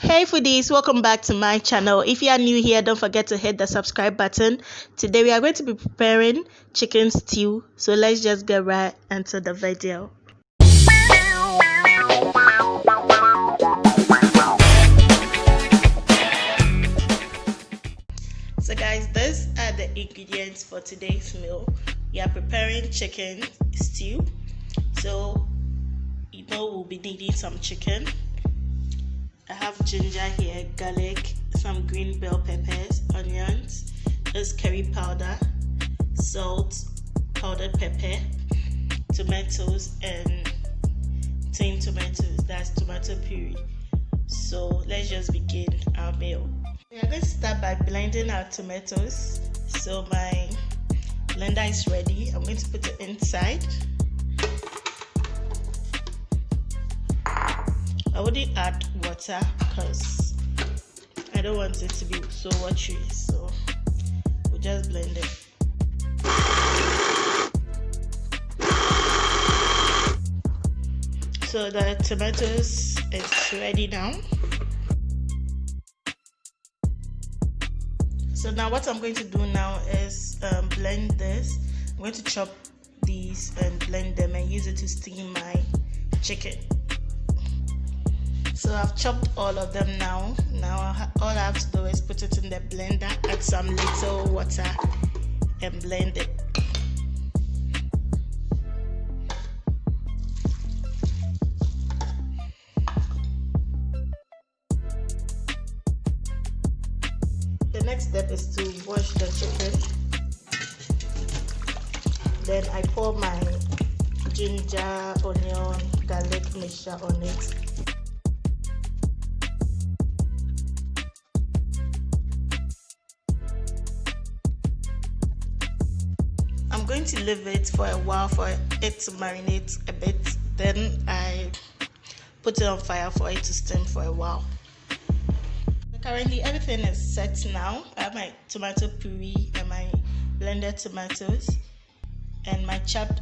Hey foodies, welcome back to my channel. If you are new here, don't forget to hit the subscribe button. Today we are going to be preparing chicken stew, so let's just get right into the video. So guys, these are the ingredients for today's meal. We are preparing chicken stew, so we'll be needing some chicken. I have ginger here, garlic, some green bell peppers, onions, this curry powder, salt, powdered pepper, tomatoes, and tin tomatoes. That's tomato puree. So let's just begin our meal. We are going to start by blending our tomatoes. So my blender is ready. I'm going to put it inside. I wouldn't add water because I don't want it to be so watery, so we'll just blend it. So the tomatoes is ready now. So now what I'm going to do now is blend this. I'm going to chop these and blend them and use it to steam my chicken. So I've chopped all of them now. Now all I have to do is put it in the blender, add some little water and blend it. The next step is to wash the chicken. Then I pour my ginger, onion, garlic mixture on it. I'm going to leave it for a while for it to marinate a bit. Then I put it on fire for it to steam for a while. Currently everything is set now. I have my tomato puree and my blended tomatoes and my chopped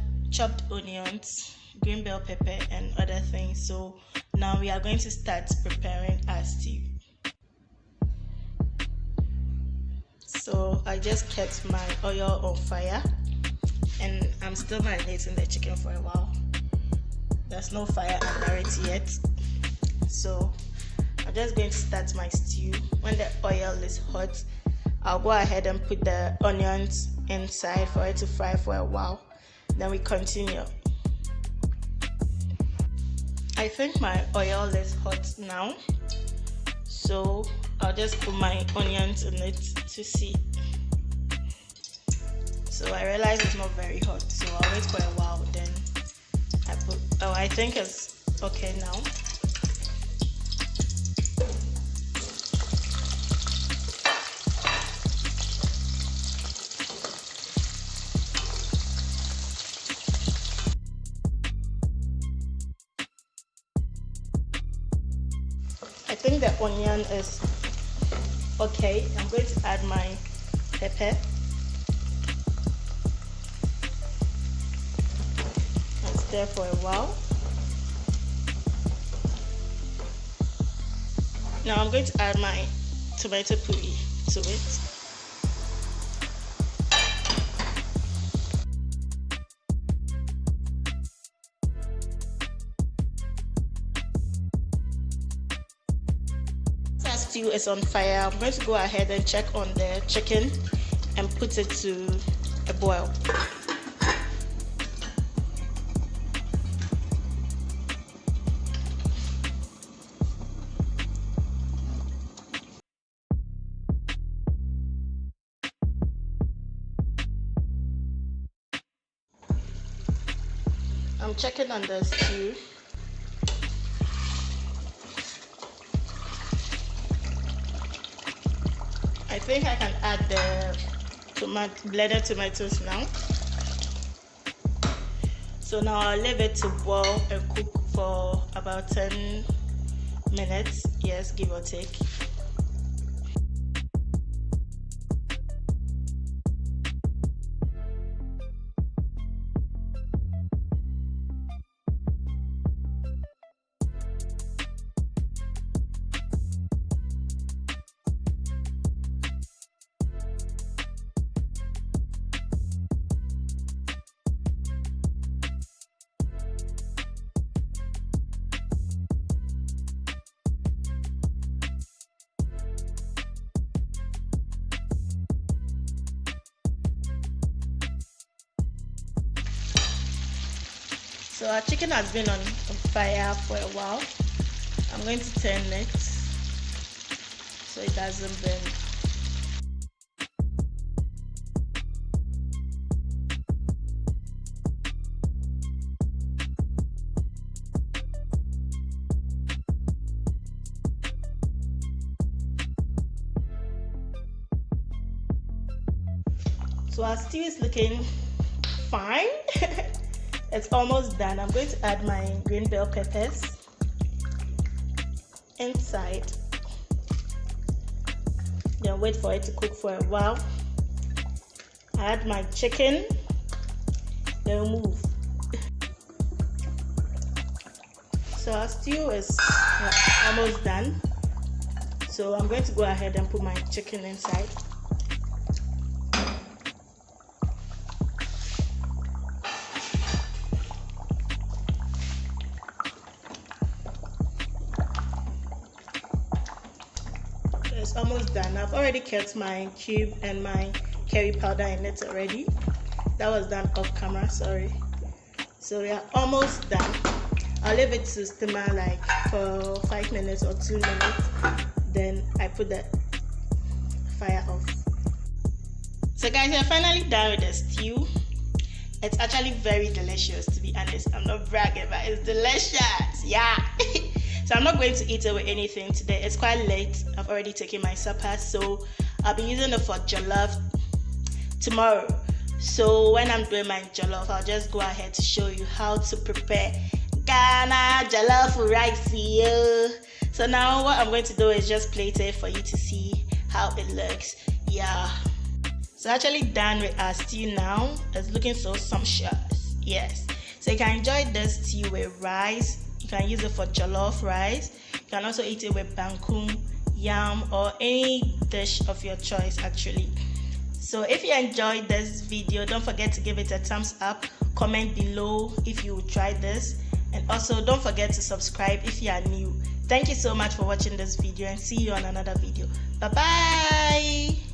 onions, green bell pepper and other things. So now we are going to start preparing our stew. So I just kept my oil on fire and I'm still marinating the chicken for a while. There's no fire under it yet, so I'm just going to start my stew. When the oil is hot, I'll go ahead and put the onions inside for it to fry for a while. Then we continue. I think my oil is hot now, so I'll just put my onions in it to see. So I realize it's not very hot, so I'll wait for a while. Then I think it's okay now. I think the onion is okay. I'm going to add my pepper. And stir for a while. Now I'm going to add my tomato puree to it. Stew is on fire. I'm going to go ahead and check on the chicken and put it to a boil. I'm checking on the stew. I think I can add the blended tomatoes now. So now I'll leave it to boil and cook for about 10 minutes. Yes, give or take. So our chicken has been on fire for a while. I'm going to turn it so it doesn't burn. So our stew is looking fine. It's almost done. I'm going to add my green bell peppers inside. Then wait for it to cook for a while. Add my chicken. Then remove. So our stew is almost done. So I'm going to go ahead and put my chicken inside. It's almost done. I've already kept my cube and my curry powder in it already. That was done off camera, sorry. So we are almost done. I'll leave it to simmer like for 5 minutes or 2 minutes. Then I put the fire off. So guys, we're finally done with the stew. It's actually very delicious, to be honest. I'm not bragging, but it's delicious. Yeah. So I'm not going to eat it with anything today. It's quite late. I've already taken my supper, so I'll be using it for jollof tomorrow. So when I'm doing my jollof, I'll just go ahead to show you how to prepare Ghana jollof rice. Yeah. So now what I'm going to do is just plate it for you to see how it looks. Yeah. So actually done with our stew now. It's looking so sumptuous. Yes. So you can enjoy this stew with rice. You can use it for jollof rice. You can also eat it with bankum, yam, or any dish of your choice actually. So if you enjoyed this video, don't forget to give it a thumbs up. Comment below if you tried this. And also don't forget to subscribe if you are new. Thank you so much for watching this video and see you on another video. Bye bye.